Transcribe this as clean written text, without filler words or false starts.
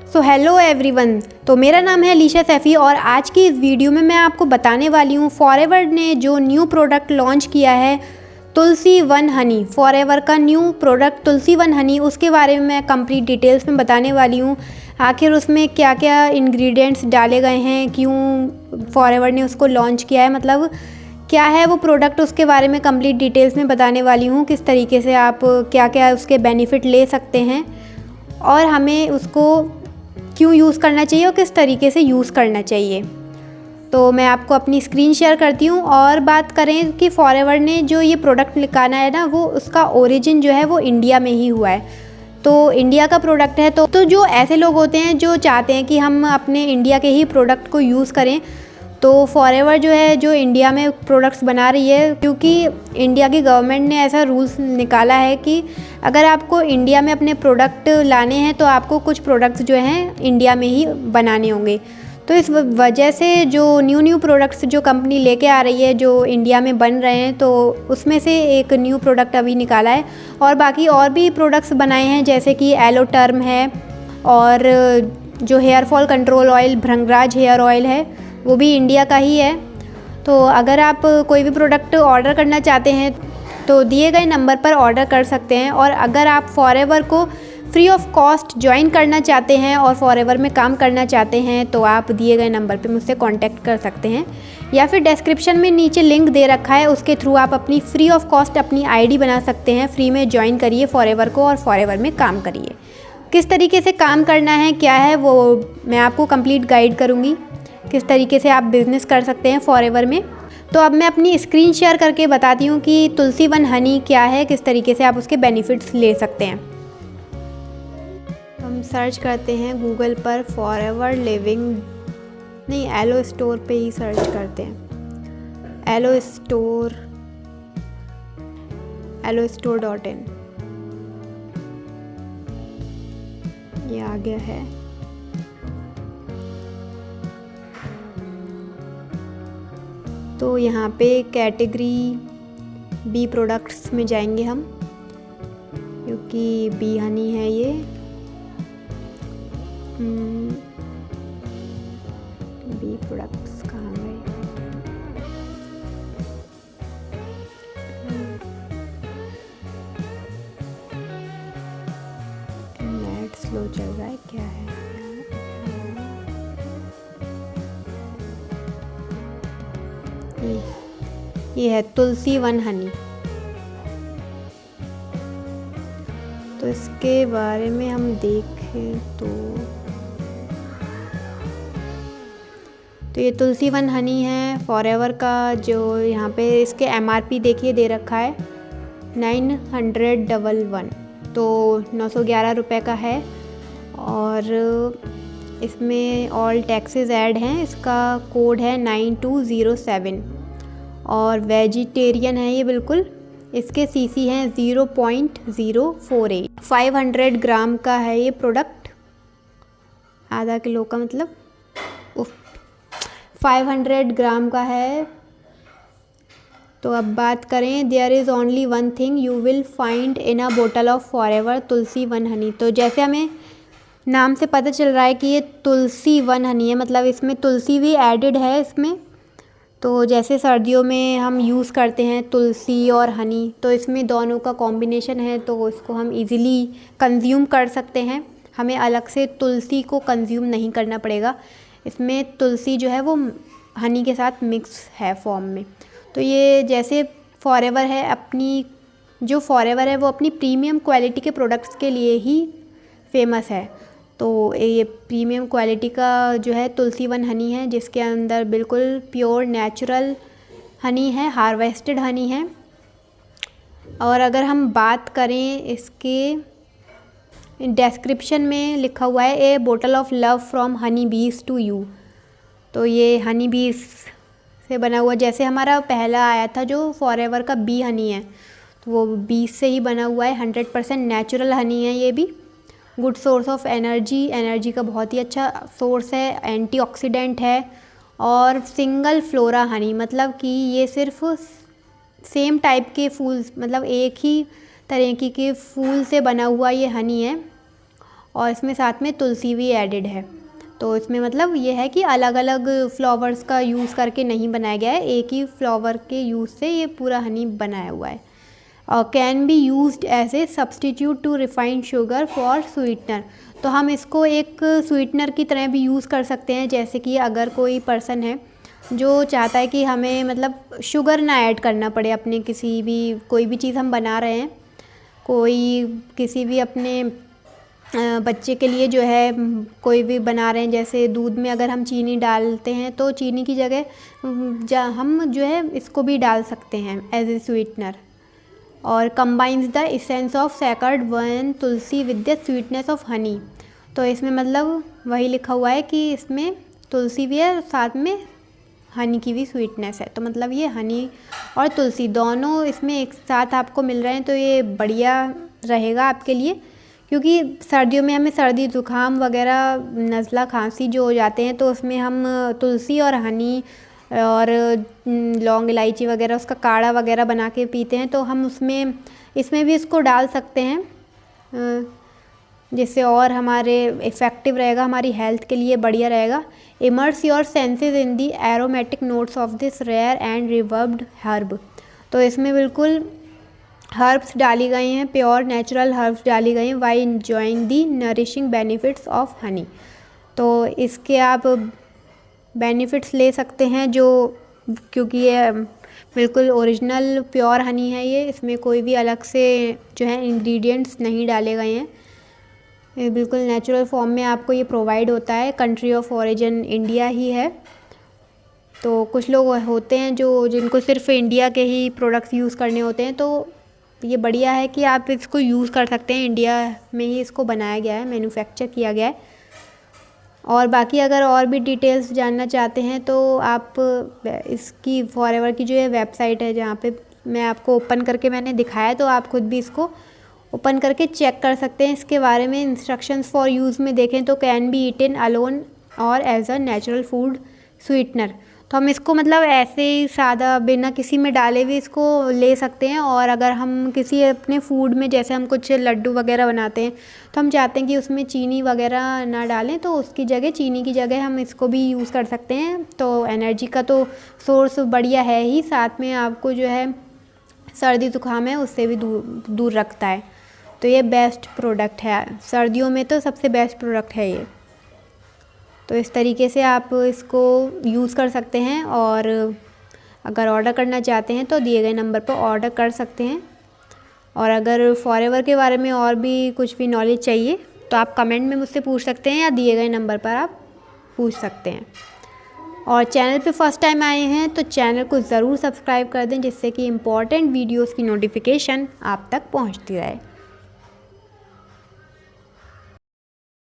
So hello everyone. तो मेरा नाम है अलीशा सैफ़ी और आज की इस वीडियो में मैं आपको बताने वाली हूँ फॉरएवर ने जो न्यू प्रोडक्ट लॉन्च किया है तुलसी वन हनी। फॉरएवर का न्यू प्रोडक्ट तुलसी वन हनी, उसके बारे में मैं कंप्लीट डिटेल्स में बताने वाली हूँ। आखिर उसमें क्या क्या इंग्रेडिएंट्स डाले गए हैं, क्यों फॉरएवर ने उसको लॉन्च किया है, मतलब क्या है वो प्रोडक्ट, उसके बारे में कंप्लीट डिटेल्स में बताने वाली हूँ। किस तरीके से आप क्या क्या उसके बेनिफिट ले सकते हैं और हमें उसको क्यों यूज़ करना चाहिए और किस तरीके से यूज़ करना चाहिए। तो मैं आपको अपनी स्क्रीन शेयर करती हूँ। और बात करें कि फॉरएवर ने जो ये प्रोडक्ट निकाला है ना, वो उसका ओरिजिन जो है वो इंडिया में ही हुआ है। तो इंडिया का प्रोडक्ट है। तो जो ऐसे लोग होते हैं जो चाहते हैं कि हम अपने इंडिया के ही प्रोडक्ट को यूज़ करें, तो फॉरएवर जो है जो इंडिया में प्रोडक्ट्स बना रही है, क्योंकि इंडिया की गवर्नमेंट ने ऐसा रूल्स निकाला है कि अगर आपको इंडिया में अपने प्रोडक्ट लाने हैं तो आपको कुछ प्रोडक्ट्स जो हैं इंडिया में ही बनाने होंगे। तो इस वजह से जो न्यू प्रोडक्ट्स जो कंपनी लेके आ रही है जो इंडिया में बन रहे हैं, तो उसमें से एक न्यू प्रोडक्ट अभी निकाला है। और बाकी और भी प्रोडक्ट्स बनाए हैं, जैसे कि एलोटर्म है और जो हेयर फॉल कंट्रोल ऑयल भृंगराज हेयर ऑयल है, वो भी इंडिया का ही है। तो अगर आप कोई भी प्रोडक्ट ऑर्डर करना चाहते हैं तो दिए गए नंबर पर ऑर्डर कर सकते हैं। और अगर आप फॉरएवर को फ्री ऑफ कॉस्ट ज्वाइन करना चाहते हैं और फॉरएवर में काम करना चाहते हैं तो आप दिए गए नंबर पे मुझसे कांटेक्ट कर सकते हैं, या फिर डिस्क्रिप्शन में नीचे लिंक दे रखा है, उसके थ्रू आप अपनी फ्री ऑफ कॉस्ट अपनी आईडी बना सकते हैं। फ्री में ज्वाइन करिए फॉरएवर को और फॉरएवर में काम करिए। किस तरीके से काम करना है, क्या है, वो मैं आपको कंप्लीट गाइड करूँगी, किस तरीके से आप बिज़नेस कर सकते हैं फॉरएवर में। तो अब मैं अपनी स्क्रीन शेयर करके बताती हूँ कि तुलसी वन हनी क्या है, किस तरीके से आप उसके बेनिफिट्स ले सकते हैं। हम सर्च करते हैं गूगल पर फॉरएवर लिविंग, नहीं एलो स्टोर पे ही सर्च करते हैं, एलो स्टोर.in, ये आ गया है। तो यहाँ पे कैटेगरी बी प्रोडक्ट्स में जाएंगे हम, क्योंकि बी हनी है ये। बी प्रोडक्ट्स कहाँ गए? नेट स्लो चल रहा है, क्या है? ये है तुलसी वन हनी। तो इसके बारे में हम देखें तो ये तुलसी वन हनी है फॉरएवर का। जो यहाँ पे इसके MRP देखिए दे रखा है 911, तो 911 रुपये का है। और इसमें ऑल टैक्सेस ऐड हैं। इसका कोड है 9207 और वेजिटेरियन है ये बिल्कुल। इसके सीसी हैं 0.048। 500 ग्राम का है ये प्रोडक्ट, आधा किलो का मतलब 500 ग्राम का है। तो अब बात करें, there is only one thing you will find in a bottle of forever Tulsi one honey. तो जैसे हमें नाम से पता चल रहा है कि ये तुलसी वन हनी है, मतलब इसमें तुलसी भी एडेड है इसमें। तो जैसे सर्दियों में हम यूज़ करते हैं तुलसी और हनी, तो इसमें दोनों का कॉम्बिनेशन है, तो इसको हम इजीली कंज्यूम कर सकते हैं। हमें अलग से तुलसी को कंज्यूम नहीं करना पड़ेगा। इसमें तुलसी जो है वो हनी के साथ मिक्स है फॉर्म में। तो ये जैसे फॉरएवर है, अपनी जो फॉरएवर है वो अपनी प्रीमियम क्वालिटी के प्रोडक्ट्स के लिए ही फेमस है। तो ये प्रीमियम क्वालिटी का जो है तुलसी वन हनी है, जिसके अंदर बिल्कुल प्योर नेचुरल हनी है, हार्वेस्टेड हनी है। और अगर हम बात करें, इसके डिस्क्रिप्शन में लिखा हुआ है a bottle of love from honey bees to you. तो ये हनी बीज से बना हुआ, जैसे हमारा पहला आया था जो फॉरएवर का बी हनी है, तो वो बीज से ही बना हुआ है। 100% नेचुरल हनी है ये भी। गुड सोर्स ऑफ एनर्जी का बहुत ही अच्छा सोर्स है, एंटीऑक्सीडेंट है। और सिंगल फ्लोरा हनी, मतलब कि ये सिर्फ सेम टाइप के फूल, मतलब एक ही तरीके के फूल से बना हुआ ये हनी है। और इसमें साथ में तुलसी भी एडेड है। तो इसमें मतलब ये है कि अलग अलग फ्लावर्स का यूज़ करके नहीं बनाया गया है, एक ही फ्लावर के यूज़ से ये पूरा हनी बनाया हुआ है। Can be used as a substitute to refined sugar for sweetener. तो हम इसको एक स्वीटनर की तरह भी यूज़ कर सकते हैं। जैसे कि अगर कोई पर्सन है जो चाहता है कि हमें मतलब शुगर ना ऐड करना पड़े अपने किसी भी कोई भी चीज़ हम बना रहे हैं, कोई किसी भी अपने बच्चे के लिए जो है कोई भी बना रहे हैं, जैसे दूध में अगर हम चीनी डालते हैं तो चीनी की जगह हम जो है इसको भी डाल सकते हैं एज ए स्वीटनर। और combines the essence of सैकर्ड one Tulsi with the sweetness of honey. तो इसमें मतलब वही लिखा हुआ है कि इसमें तुलसी भी है, साथ में हनी की भी स्वीटनेस है। तो मतलब ये हनी और तुलसी दोनों इसमें एक साथ आपको मिल रहे हैं, तो ये बढ़िया रहेगा आपके लिए, क्योंकि सर्दियों में हमें सर्दी ज़ुकाम वगैरह नज़ला खांसी जो हो जाते हैं तो उसमें हम तुलसी और हनी और लौंग इलायची वगैरह उसका काढ़ा वगैरह बना के पीते हैं। तो हम इसमें भी इसको डाल सकते हैं, जिससे और हमारे इफ़ेक्टिव रहेगा, हमारी हेल्थ के लिए बढ़िया रहेगा। Immerse your senses in the aromatic notes of this rare and revered herb. तो इसमें बिल्कुल हर्ब्स डाली गई हैं, प्योर नेचुरल हर्ब्स डाली गई हैं, while enjoying the nourishing benefits of honey. तो इसके आप बेनिफिट्स ले सकते हैं क्योंकि ये बिल्कुल ओरिजिनल प्योर हनी है, ये इसमें कोई भी अलग से जो है इंग्रेडिएंट्स नहीं डाले गए हैं, ये बिल्कुल नेचुरल फॉर्म में आपको ये प्रोवाइड होता है। कंट्री ऑफ ओरिजिन इंडिया ही है। तो कुछ लोग होते हैं जिनको सिर्फ इंडिया के ही प्रोडक्ट्स यूज़ करने होते हैं, तो ये बढ़िया है कि आप इसको यूज़ कर सकते हैं। इंडिया में ही इसको बनाया गया है, मैन्युफैक्चर किया गया है। और बाकी अगर और भी डिटेल्स जानना चाहते हैं तो आप इसकी फॉरएवर की जो है वेबसाइट है, जहाँ पे मैं आपको ओपन करके मैंने दिखाया, तो आप खुद भी इसको ओपन करके चेक कर सकते हैं। इसके बारे में इंस्ट्रक्शंस फॉर यूज़ में देखें तो कैन बी ईटन अलोन और as a natural food sweetener. तो हम इसको मतलब ऐसे ही सादा बिना किसी में डाले भी इसको ले सकते हैं। और अगर हम किसी अपने फूड में, जैसे हम कुछ लड्डू वगैरह बनाते हैं तो हम चाहते हैं कि उसमें चीनी वगैरह ना डालें, तो उसकी जगह चीनी की जगह हम इसको भी यूज़ कर सकते हैं। तो एनर्जी का तो सोर्स बढ़िया है ही, साथ में आपको जो है सर्दी ज़ुकाम है उससे भी दूर रखता है। तो ये बेस्ट प्रोडक्ट है, सर्दियों में तो सबसे बेस्ट प्रोडक्ट है ये। तो इस तरीके से आप इसको यूज़ कर सकते हैं। और अगर ऑर्डर करना चाहते हैं तो दिए गए नंबर पर ऑर्डर कर सकते हैं। और अगर फॉरएवर के बारे में और भी कुछ भी नॉलेज चाहिए तो आप कमेंट में मुझसे पूछ सकते हैं, या दिए गए नंबर पर आप पूछ सकते हैं। और चैनल पे फर्स्ट टाइम आए हैं तो चैनल को ज़रूर सब्सक्राइब कर दें, जिससे कि इम्पॉर्टेंट वीडियोज़ की नोटिफिकेशन आप तक पहुँचती रहे।